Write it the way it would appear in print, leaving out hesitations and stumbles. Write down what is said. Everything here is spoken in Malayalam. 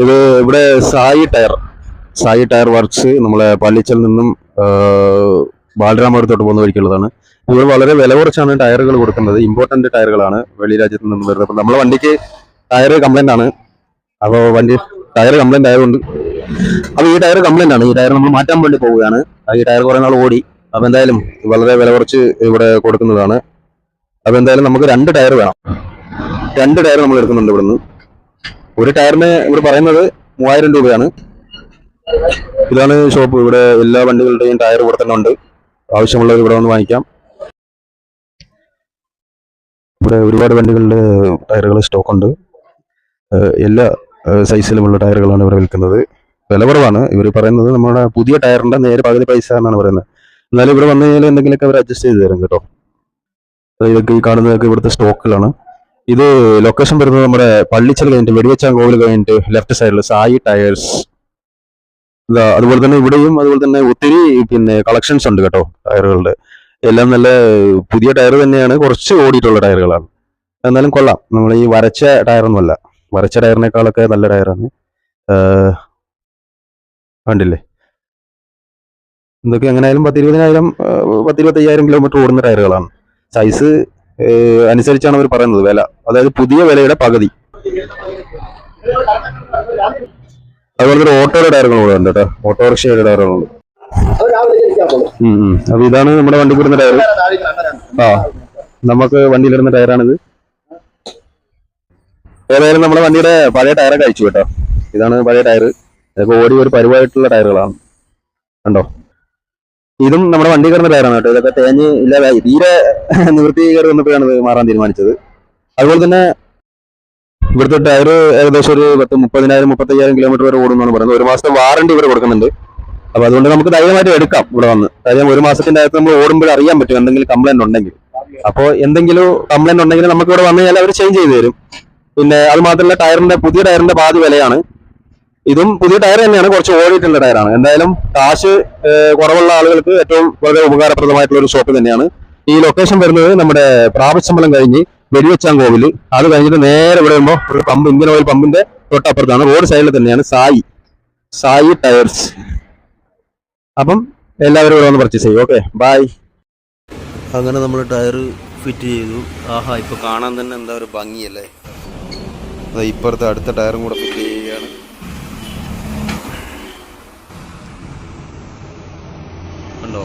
ഇത് ഇവിടെ സായി ടയർ വർക്ക്സ് നമ്മളെ പള്ളിച്ചൽ നിന്നും ബാലരാമപുരത്തോട്ട് പോകുന്ന വഴിക്കുള്ളതാണ്. ഇവിടെ വളരെ വില കുറച്ചാണ് ടയറുകൾ കൊടുക്കുന്നത്. ഇമ്പോർട്ടന്റ് ടയറുകളാണ് വെളി രാജ്യത്ത് നിന്നും വരുന്നത്. അപ്പം നമ്മളെ വണ്ടിക്ക് ടയർ കംപ്ലൈന്റ് ആണ്. അപ്പോൾ വണ്ടി ടയർ കംപ്ലൈന്റ് ആയതുകൊണ്ട് അപ്പോൾ ഈ ടയർ കംപ്ലൈന്റ് ആണ്. ഈ ടയർ നമ്മൾ മാറ്റാൻ വേണ്ടി പോവുകയാണ്. ഈ ടയർ കുറെ നാൾ ഓടി. അപ്പോൾ എന്തായാലും വളരെ വില കുറച്ച് ഇവിടെ കൊടുക്കുന്നതാണ്. അപ്പോൾ എന്തായാലും നമുക്ക് 2 ടയർ വേണം. 2 ടയർ നമ്മൾ എടുക്കുന്നുണ്ട് ഇവിടുന്ന്. ഒരു ടയറിന് ഇവിടെ പറയുന്നത് 3000 രൂപയാണ്. ഇതാണ് ഷോപ്പ്. ഇവിടെ എല്ലാ വണ്ടികളുടെയും ടയർ ഇവിടെ തന്നെ ഉണ്ട്. ആവശ്യമുള്ളവർ ഇവിടെ വന്ന് വാങ്ങിക്കാം. ഇവിടെ ഒരുപാട് വണ്ടികളുടെ ടയറുകൾ സ്റ്റോക്ക് ഉണ്ട്. എല്ലാ സൈസിലുമുള്ള ടയറുകളാണ് ഇവിടെ വിൽക്കുന്നത്. വില കുറവാണ്. ഇവർ പറയുന്നത് നമ്മുടെ പുതിയ ടയറിന്റെ നേരെ പകുതി പൈസ എന്നാണ് പറയുന്നത്. എന്നാലും ഇവിടെ വന്നു കഴിഞ്ഞാൽ എന്തെങ്കിലുമൊക്കെ അവർ അഡ്ജസ്റ്റ് ചെയ്ത് തരും കേട്ടോ. ഇതൊക്കെ ഈ കാണുന്നതൊക്കെ ഇവിടുത്തെ സ്റ്റോക്കുകളാണ്. ഇത് ലൊക്കേഷൻ വരുന്നത് നമ്മുടെ പള്ളിച്ചൽ കഴിഞ്ഞിട്ട് വെടിവെച്ചാങ്കോവിൽ കഴിഞ്ഞിട്ട് ലെഫ്റ്റ് സൈഡിൽ സായി ടയേഴ്സ്. അതുപോലെ തന്നെ ഇവിടെയും അതുപോലെ തന്നെ ഒത്തിരി കളക്ഷൻസ് ഉണ്ട് കേട്ടോ ടയറുകളുടെ. എല്ലാം നല്ല പുതിയ ടയർ തന്നെയാണ്. കുറച്ച് ഓടിയിട്ടുള്ള ടയറുകളാണ്. എന്നാലും കൊള്ളാം. നമ്മൾ ഈ വരച്ച ടയറൊന്നുമല്ല. വരച്ച ടയറിനേക്കാളൊക്കെ നല്ല ടയറാണ്. കണ്ടില്ലേ? ഇതൊക്കെ എങ്ങനെയായാലും 10-20,000 കിലോമീറ്റർ ഓടുന്ന ടയറുകളാണ്. സൈസ് അനുസരിച്ചാണ് അവർ പറയുന്നത് വില. അതായത് പുതിയ വിലയുടെ പകുതി. അതുപോലെ തന്നെ ഓട്ടോയുടെ ടയറുകൾ കൂടെ ഉണ്ട് കേട്ടോ. ഓട്ടോറിക്ഷയുടെ ടയറുകളുണ്ട്. അപ്പൊ ഇതാണ് നമ്മുടെ വണ്ടിക്ക് ഇടുന്ന ടയർ. നമുക്ക് വണ്ടിയിലിടുന്ന ടയറാണിത്. ഏതായാലും നമ്മുടെ വണ്ടിയുടെ പഴയ ടയറൊക്കെ അയച്ചു കേട്ടോ. ഇതാണ് പഴയ ടയർ. ഇതൊക്കെ ഓടി ഒരു പരുവായിട്ടുള്ള ടയറുകളാണ്. കണ്ടോ? ഇതും നമ്മുടെ വണ്ടി കയറുന്ന ടയറാണ് കേട്ടോ. ഇതൊക്കെ തേഞ്ഞ് ഇല്ലാതായി തീരെ നിവൃത്തി കയറി വന്നപ്പോഴാണ് ഇത് മാറാൻ തീരുമാനിച്ചത്. അതുപോലെ തന്നെ ഇവിടുത്തെ ടയർ ഏകദേശം ഒരു 30,000-35,000 കിലോമീറ്റർ വരെ ഓടുമെന്നാണ് പറയുന്നത്. 1 മാസത്തെ വാറണ്ടി ഇവർ കൊടുക്കുന്നുണ്ട്. അപ്പൊ അതുകൊണ്ട് നമുക്ക് ധൈര്യമായിട്ട് എടുക്കാം ഇവിടെ വന്ന്. കാര്യം 1 മാസത്തിന്റെ അകത്ത് നമ്മൾ ഓടുമ്പോൾ അറിയാൻ പറ്റും എന്തെങ്കിലും കംപ്ലൈന്റ് ഉണ്ടെങ്കിൽ. അപ്പോൾ എന്തെങ്കിലും കംപ്ലൈന്റ് ഉണ്ടെങ്കിൽ നമുക്ക് ഇവിടെ വന്നു കഴിഞ്ഞാൽ അവർ ചേഞ്ച് ചെയ്ത് തരും. പിന്നെ അത് മാത്രമല്ല പുതിയ ടയറിന്റെ പാതി വിലയാണ്. ഇതും പുതിയ ടയർ തന്നെയാണ്. കുറച്ച് ഓടിയിട്ടുള്ള ടയറാണ്. എന്തായാലും കാശ് കുറവുള്ള ആളുകൾക്ക് ഏറ്റവും വളരെ ഉപകാരപ്രദമായിട്ടുള്ള ഒരു ഷോപ്പ് തന്നെയാണ്. ഈ ലൊക്കേഷൻ വരുന്നത് നമ്മുടെ പ്രാവശ്യമ്പലം കഴിഞ്ഞ് വെടിവെച്ചാങ്കോവിൽ. അത് കഴിഞ്ഞിട്ട് നേരെ ഇവിടെ വരുമ്പോൾ ഒരു പമ്പ്, ഇന്ത്യൻ ഓയിൽ പമ്പിന്റെ തൊട്ടപ്പുറത്താണ്. റോഡ് സൈഡിൽ തന്നെയാണ് സായി ടയേഴ്സ്. അപ്പം എല്ലാവരും ഇവിടെ വന്ന് പർച്ചേസ് ചെയ്യും. Okay, bye. അങ്ങനെ നമ്മൾ ടയർ ഫിറ്റ് ചെയ്തു. ആഹാ, ഇപ്പൊ കാണാൻ തന്നെ എന്താ ഒരു ഭംഗിയല്ലേ. ഇപ്പുറത്തെ അടുത്ത ടയറും കൂടെ ഫിറ്റ് ചെയ്യുകയാണ്. കണ്ടോ?